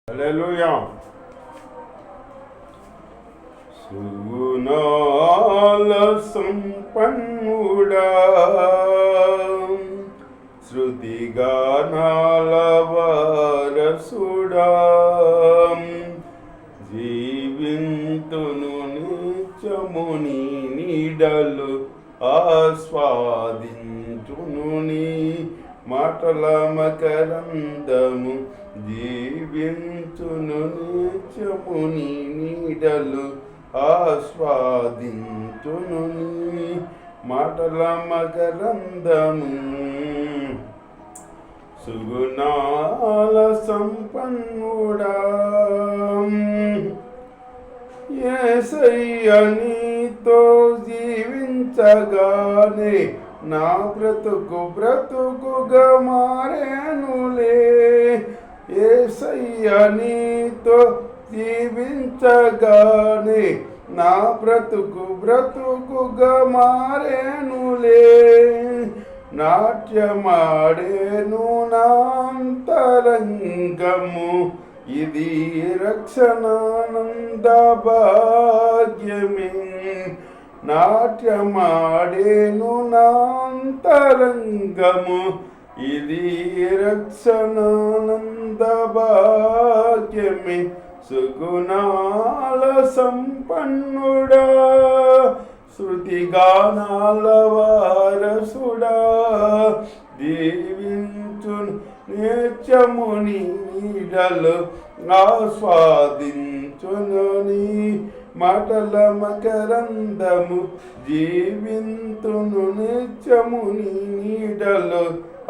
హల్లెలూయా. సుగుణాల సంపన్నుడా, శృతిగానాల వారసుడా, జీవింతును నిత్యము నీ నీడలు ఆస్వాదించును నీ మాటల మకరందము, జీవించును నిత్యము నీ నీడలు ఆస్వాదించును నీ మాటల మకరందము. సుగుణాల సంపన్నుడా, యేసయ్య నీతో జీవించగానే నా బ్రతుకుగా మారేనులే. యేసయ్య నీతో జీవించగానే నా బ్రతుకుగా మారేనులే. నాట్యమాడేను నాంతరంగము, ఇది రక్షణానంద భాగ్యమే. నాట్యమాడేను నాంతరంగము, ఇది రక్షణానంద భాగ్యమే. సుగుణాల సంపన్నుడా, శృతిగానాల వారసుడా, దీవించును నిత్యము నీ నీడలు ఆస్వాదించును నీ మాటల మకరందము, జీవింతును నిత్యము నీ నీడలు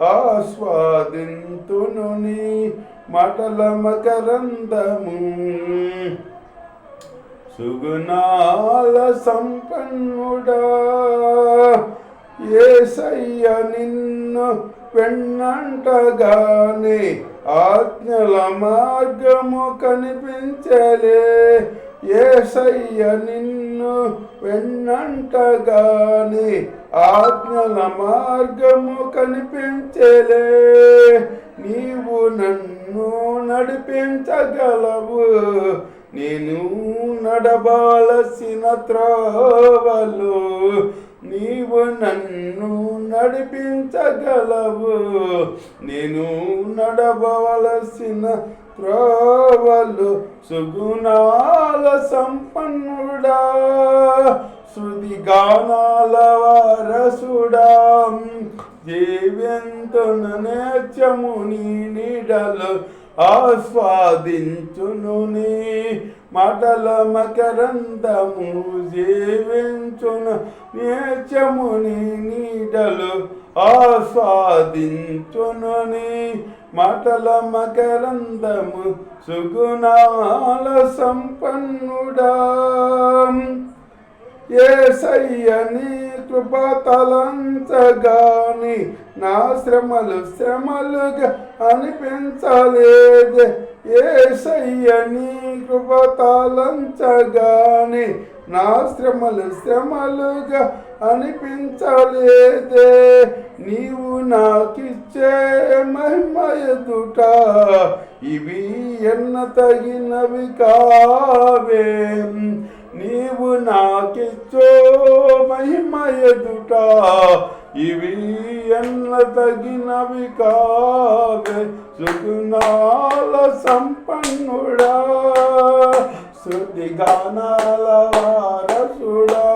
ఆస్వాదింతును నీ మాటల మకరందము. సుగుణాల సంపన్నుడా, యేసయ్య నిన్ను వెన్నంటగానే ఆజ్ఞల మార్గము కనిపించలే. యేసయ్య నిన్ను వెన్నంటగానే ఆజ్ఞల మార్గము కనిపించలే. నీవు నన్ను నడిపించగలవు, నేను నడవలసిన త్రోవలు. నీవు నన్ను నడిపించగలవు, నేను నడవలసిన త్రోవలు. సుగుణాల సంపన్నుడా, శృతిగానాల వారసుడా, జీవింతును నిత్యము నీ నీడలు ఆస్వాదించును నీ మాటల మకరందము, జీవించును నిత్యము నీ నీడలు ఆస్వాదించును నీ మాటల మకరందము. సుగుణాల సంపన్నుడా, యేసయ్య నీ కృప తలంచగాని నా శ్రమలుగా అనిపించలేదే. యేసయ్య నీ కృప తలంచగాని నా శ్రమలుగా అనిపించలేదే. నీవు నాకిచ్చే మహిమ ఎదుట ఇవి ఎన్న తగినవి కావే. నీవు నాకిచ్చో మహిమ ఎదుట ఇవి ఎన్న తగినవి కావే. సుగుణాల సంపన్నుడా, శృతిగానాల వారసుడా,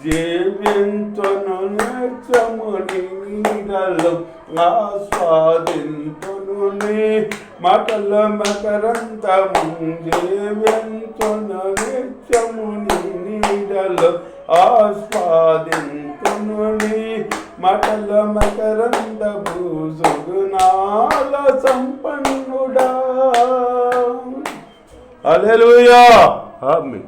జీవించును నిత్యము నీ నీడలు ఆస్వాదించును నీ మాటల మకరందము, జీవించును నిత్యము నీ నీడలు ఆస్వాదించును నీ మాటల మకరందము. సుగుణాల సంపన్నుడా. హల్లెలూయా. ఆమేన్.